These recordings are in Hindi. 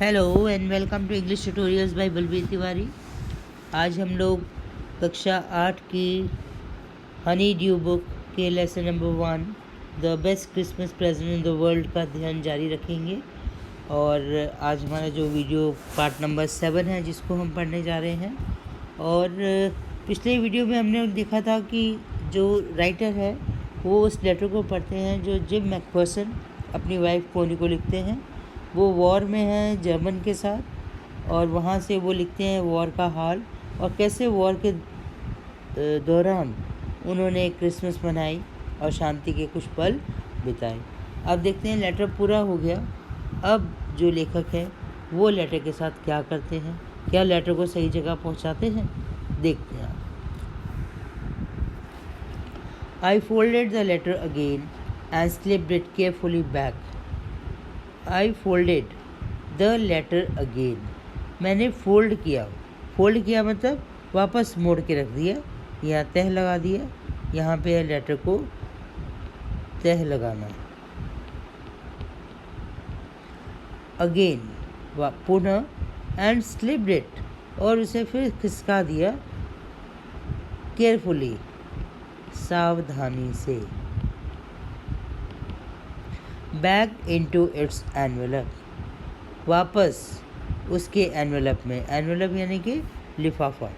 Hello and welcome to English tutorials by Balbir Tiwari. आज हम लोग कक्षा 8 की हनी ड्यू बुक के lesson number 1 the best Christmas present in the world का ध्यान जारी रखेंगे। और आज हमारा जो वीडियो पार्ट नंबर 7 है जिसको हम पढ़ने जा रहे हैं। और पिछले वीडियो में हमने देखा था कि जो राइटर है वो उस लेटर को पढ़ते हैं जो जिम मैकफर्सन अपनी वाइफ कोनी को लिखते हैं। वो वॉर में हैं जर्मन के साथ और वहाँ से वो लिखते हैं वॉर का हाल और कैसे वॉर के दौरान उन्होंने क्रिसमस मनाई और शांति के कुछ पल बिताए। अब देखते हैं लेटर पूरा हो गया। अब जो लेखक है वो लेटर के साथ क्या करते हैं, क्या लेटर को सही जगह पहुंचाते हैं, देखते हैं। I folded the letter again and slipped it carefully back. I folded the letter again, मैंने फोल्ड किया मतलब वापस मोड़ के रख दिया या तह लगा दिया। यहाँ पे लेटर को तह लगाना। अगेन पुनः, एंड स्लिप्ड इट और उसे फिर खिसका दिया, केयरफुली सावधानी से, बैक इनटू इट्स एनवेलप वापस उसके एनवेलप में, एनवेलप यानी कि लिफाफा।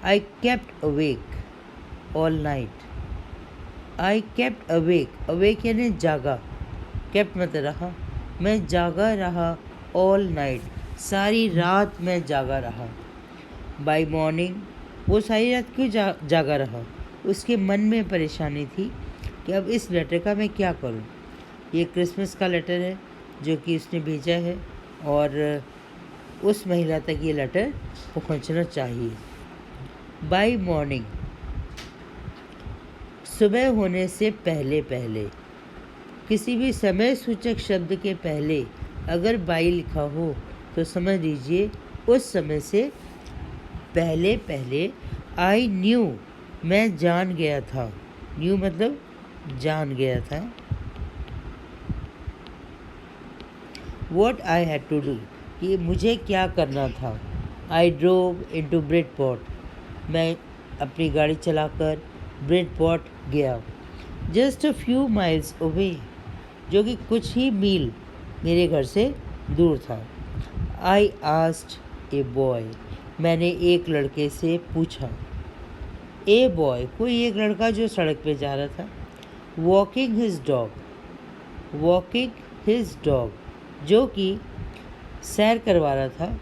I kept awake all night. I kept awake यानी जागा, केप्ट मतलब रहा, मैं जागा रहा, ऑल नाइट सारी रात मैं जागा रहा। बाय मॉर्निंग, वो सारी रात क्यों जागा रहा, उसके मन में परेशानी थी कि अब इस लेटर का मैं क्या करूं। ये क्रिसमस का लेटर है जो कि उसने भेजा है और उस महिला तक ये लेटर पहुंचना चाहिए। बाय मॉर्निंग, सुबह होने से पहले पहले, किसी भी समय सूचक शब्द के पहले अगर बाई लिखा हो तो समझ लीजिए उस समय से पहले पहले। आई न्यू, मैं जान गया था, न्यू मतलब जान गया था। What I had to do, कि मुझे क्या करना था। आई ड्रोव इंटू ब्रिडपॉट, मैं अपनी गाड़ी चलाकर ब्रिडपॉट गया। Just a few miles away, जो कि कुछ ही मील मेरे घर से दूर था। आई आस्क्ड ए बॉय, मैंने एक लड़के से पूछा। ए बॉय, कोई एक लड़का जो सड़क पे जा रहा था। वॉकिंग हिज डॉग, जो कि सैर करवा रहा था,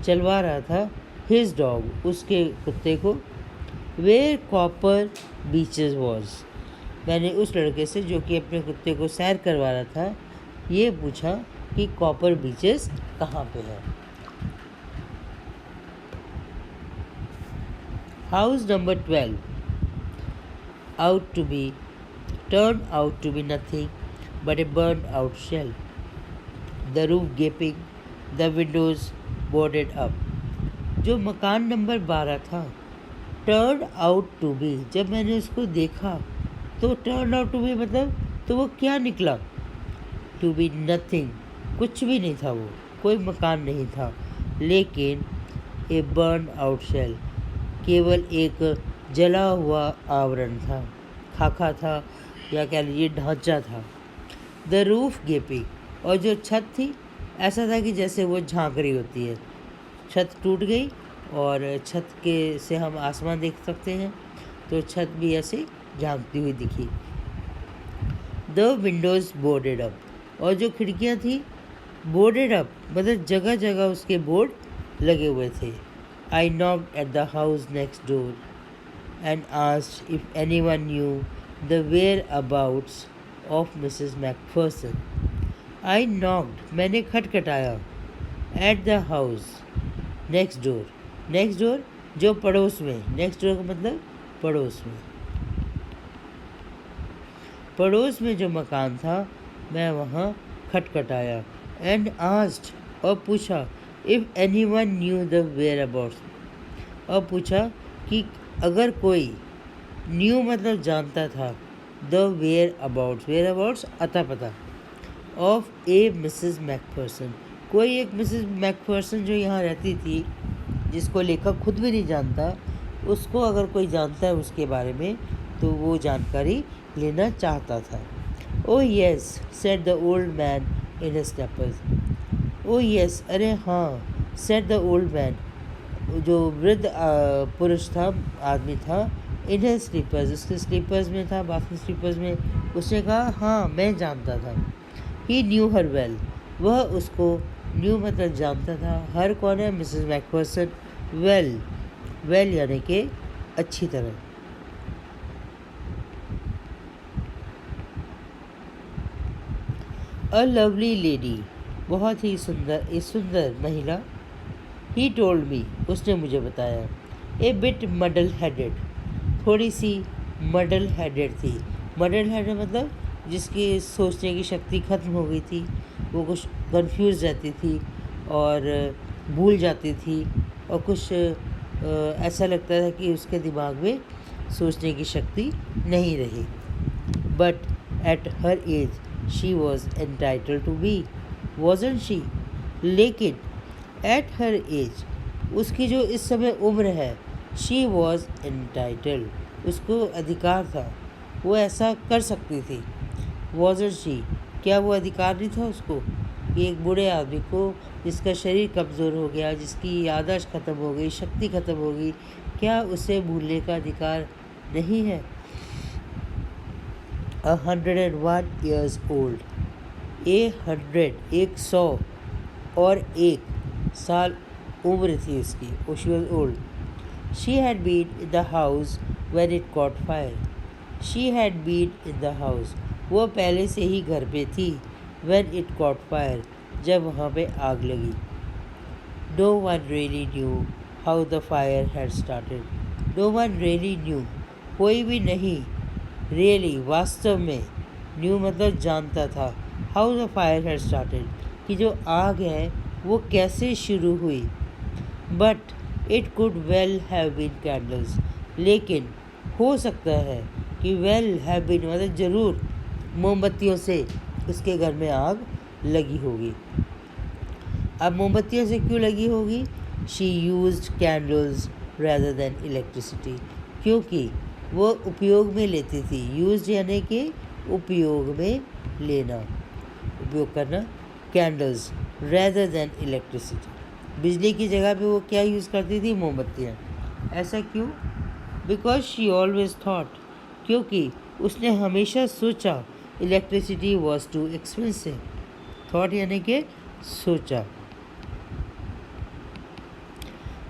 चलवा रहा था, हिज डॉग उसके कुत्ते को। वेयर कॉपर बीचेस वॉज, मैंने उस लड़के से जो कि अपने कुत्ते को सैर करवा रहा था ये पूछा कि कॉपर बीचेस कहाँ पे है। House number 12 turned out to be nothing but a burned out shell. The roof gaping, the windows boarded up. जो मकान नंबर 12 था, turned out to be, जब मैंने उसको देखा तो turned out to be मतलब तो वो क्या निकला, to be nothing, कुछ भी नहीं था, वो कोई मकान नहीं था, लेकिन a burned out shell, केवल एक जला हुआ आवरण था, खाका था या कह लीजिए ढांचा था। द रूफ गेपिंग, और जो छत थी ऐसा था कि जैसे वो झांक रही होती है। छत टूट गई और छत के से हम आसमान देख सकते हैं, तो छत भी ऐसे झांकती हुई दिखी। द विंडोज़ बोर्डेड अप, और जो खिड़कियां थी बोर्डेड अप मतलब जगह जगह उसके बोर्ड लगे हुए थे। I knocked at the house next door and asked if anyone knew the whereabouts of Mrs McPherson. I knocked, मैंने खटखटाया, at the house next door जो पड़ोस में, नेक्स्ट डोर का मतलब पड़ोस में जो मकान था मैं वहाँ खटखटाया। एंड आस्क्ड, और पूछा, इफ़ एनीवन न्यू द वेयरअबाउट्स, और पूछा कि अगर कोई, न्यू मतलब जानता था, द वेयरअबाउट्स अता पता, ऑफ ए मिसेस मैकफर्सन, कोई एक मिसेस मैकफर्सन जो यहाँ रहती थी, जिसको लेखक खुद भी नहीं जानता, उसको अगर कोई जानता है उसके बारे में तो वो जानकारी लेना चाहता था। ओ yes, said the old man in steppers. O yes, अरे हाँ, सेड द ओल्ड मैन, जो वृद्ध पुरुष था, आदमी था, इन है स्लीपर्स, उसके स्लीपर्स में था, बाथरूम स्लीपर्स में। उसने कहा हाँ, मैं जानता था। ही न्यू हर वेल, वह उसको न्यू मतलब जानता था। हर कौन है? Mrs Macpherson. वेल, वेल यानी कि अच्छी तरह। अ लवली लेडी, बहुत ही सुंदर, एक सुंदर महिला। ही टोल्ड मी, उसने मुझे बताया। ए बिट मडल हेडेड, थोड़ी सी मडल हेडेड थी। मडल हेडेड मतलब जिसकी सोचने की शक्ति खत्म हो गई थी, वो कुछ कंफ्यूज रहती थी और भूल जाती थी, और कुछ ऐसा लगता था कि उसके दिमाग में सोचने की शक्ति नहीं रही। But at her age she was entitle to be, wasn't she. लेकिन एट हर एज, उसकी जो इस समय उम्र है, शी वॉज एंटाइटल्ड, उसको अधिकार था, वो ऐसा कर सकती थी। वॉजन शी, क्या वो अधिकार नहीं था उसको कि एक बूढ़े आदमी को, जिसका शरीर कमज़ोर हो गया, जिसकी याददाश्त ख़त्म हो गई, शक्ति ख़त्म हो गई, क्या उसे भूलने का अधिकार नहीं है? 101 years old, 100 और 1 साल उम्र थी उसकी, वो she was old. She had been in the house when it caught fire, she had been in the house, वो पहले से ही घर पे थी। व्हेन इट कॉट फायर, जब वहाँ पे आग लगी। No one really knew how the fire had started, no one really knew, कोई भी नहीं रियली वास्तव में, न्यू मतलब जानता था, how the fire had started, कि जो आग है वो कैसे शुरू हुई। But it could well have been candles, लेकिन हो सकता है कि वेल हैव बीन मतलब ज़रूर मोमबत्तियों से उसके घर में आग लगी होगी। अब मोमबत्तियों से क्यों लगी होगी? She used candles rather than electricity, क्योंकि वो उपयोग में लेती थी। यूज यानी कि उपयोग में लेना, उपयोग करना। कैंडल्स रेदर देन इलेक्ट्रिसिटी, बिजली की जगह पे वो क्या यूज़ करती थी? मोमबत्तियाँ। ऐसा क्यों? बिकॉज शी ऑलवेज थॉट, क्योंकि उसने हमेशा सोचा electricity was too expensive. Thought यानी कि सोचा।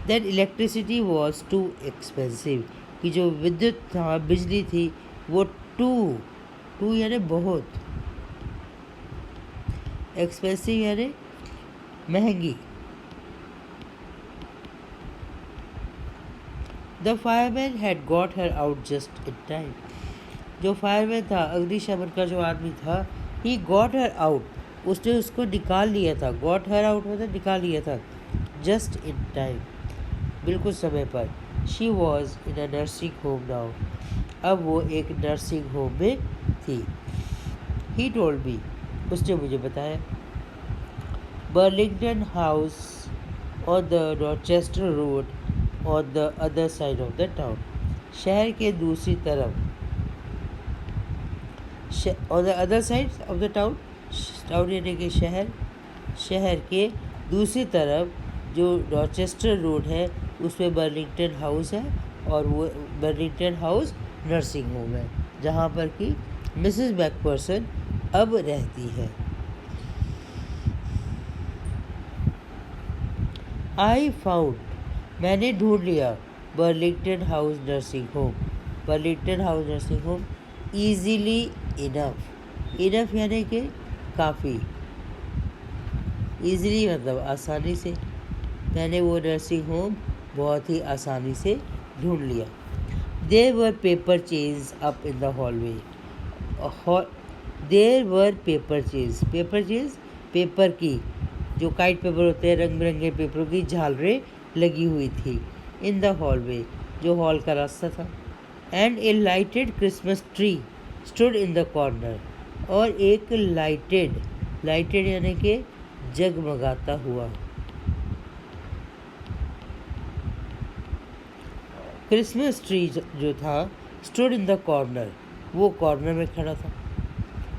That electricity was too expensive, कि जो विद्युत था, बिजली थी, वो टू यानी बहुत, एक्सपेंसिव यानी महंगी। The fireman had got her out just in time, जो फायरमैन था, अग्निशमन का जो आदमी था, ही गॉट हर आउट, उसने उसको निकाल लिया था। गॉट हर आउट मतलब निकाल लिया था। जस्ट इन टाइम, बिल्कुल समय पर। She was in a nursing home now, अब वो एक नर्सिंग होम में थी। ही टोल्ड मी, उसने मुझे बताया। Burlington house on the Dorchester road on the other side of the town, शहर के दूसरी तरफ, on the other side of the town, town यानी कि शहर, शहर के दूसरी तरफ जो डॉर्चेस्टर रोड है उसमें बर्लिंगटन हाउस है, और वो बर्लिंगटन हाउस नर्सिंग होम है, जहाँ पर कि मिसेस मैकफर्सन अब रहती है। आई फाउंड, मैंने ढूंढ लिया, Burlington house nursing home, Burlington house nursing home easily enough, enough यानी कि काफ़ी, ईजीली मतलब आसानी से, मैंने वो नर्सिंग होम बहुत ही आसानी से ढूंढ लिया। There were paper chains up in the hallway, there were paper chains, paper chains paper की, जो काइट पेपर होते हैं, रंग बिरंगे पेपरों की झालरें लगी हुई थी। इन द हॉलवे, जो हॉल का रास्ता था। And A lighted Christmas tree stood in the corner, और एक लाइटेड, लाइटेड यानी कि जगमगाता हुआ। क्रिसमस ट्री जो था स्टूड इन द कॉर्नर, वो कॉर्नर में खड़ा था।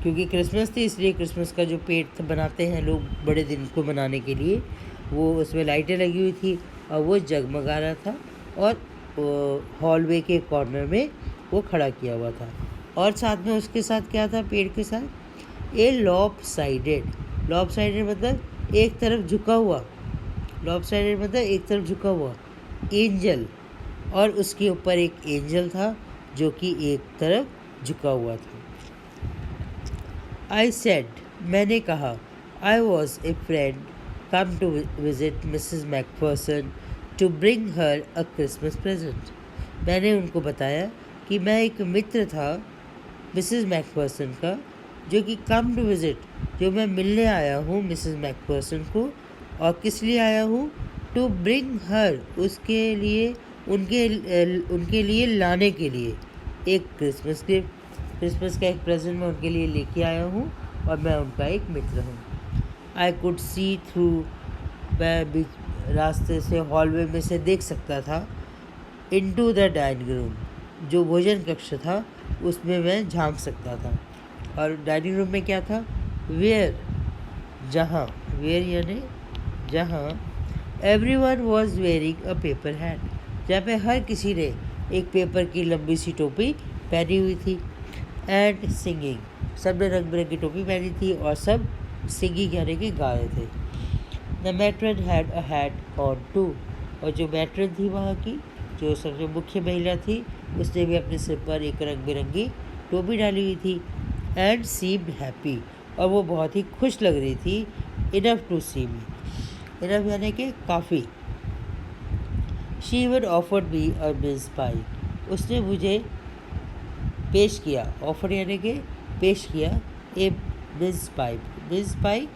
क्योंकि क्रिसमस थी इसलिए क्रिसमस का जो पेड़ बनाते हैं लोग बड़े दिन को मनाने के लिए, वो उसमें लाइटें लगी हुई थी और वो जगमगा रहा था और हॉलवे के कॉर्नर में वो खड़ा किया हुआ था। और साथ में उसके साथ क्या था, पेड़ के साथ ए लॉप साइडेड मतलब एक तरफ झुका हुआ, एंजल, और उसके ऊपर एक एंजल था जो कि एक तरफ झुका हुआ था। आई सेड, मैंने कहा, I was a friend come to visit Mrs McPherson to bring her a Christmas present. मैंने उनको बताया कि मैं एक मित्र था मिसेस मैकफर्सन का, जो कि कम टू विजिट, जो मैं मिलने आया हूँ मिसेस मैकफर्सन को। और किस लिए आया हूँ? टू ब्रिंग हर, उसके लिए, उनके लिए लाने के लिए एक क्रिसमस गिफ्ट, क्रिसमस का एक प्रेजेंट मैं उनके लिए लेके आया हूँ और मैं उनका एक मित्र हूँ। आई कुड सी थ्रू, मैं रास्ते से हॉलवे में से देख सकता था, इनटू द डाइनिंग रूम, जो भोजन कक्ष था उसमें मैं झांक सकता था। और डाइनिंग रूम में क्या था? वेयर, जहाँ, वेयर यानी जहाँ, everyone was wearing a paper hat, जहाँ पे हर किसी ने एक पेपर की लंबी सी टोपी पहनी हुई थी। एंड सिंगिंग, सब ने रंग बिरंगी टोपी पहनी थी और सब सिंगिंग यानी कि गा रहे थे। The matron had a hat on too, और जो मैट्रन थी वहाँ की, जो सबसे मुख्य महिला थी, उसने भी अपने सिर पर एक रंग बिरंगी टोपी डाली हुई थी। एंड सीम्ड हैप्पी, और वो बहुत ही खुश लग रही थी। Enough to see me, enough यानी कि काफ़ी। She even offered me a mince pie, उसने मुझे पेश किया, ऑफर यानी कि पेश किया, ए मिन्स पाई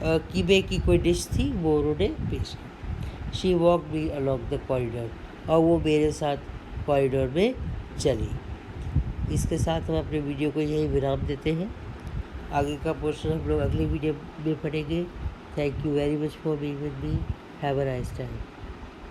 कीबे की कोई डिश थी, वो उन्होंने पेश की। She walk me along the corridor, और वो मेरे साथ कॉरिडोर में चली। इसके साथ हम अपने वीडियो को यहीं विराम देते हैं। आगे का पोर्शन हम लोग अगली वीडियो में पढ़ेंगे। Thank you very much for being with me. Have a nice time.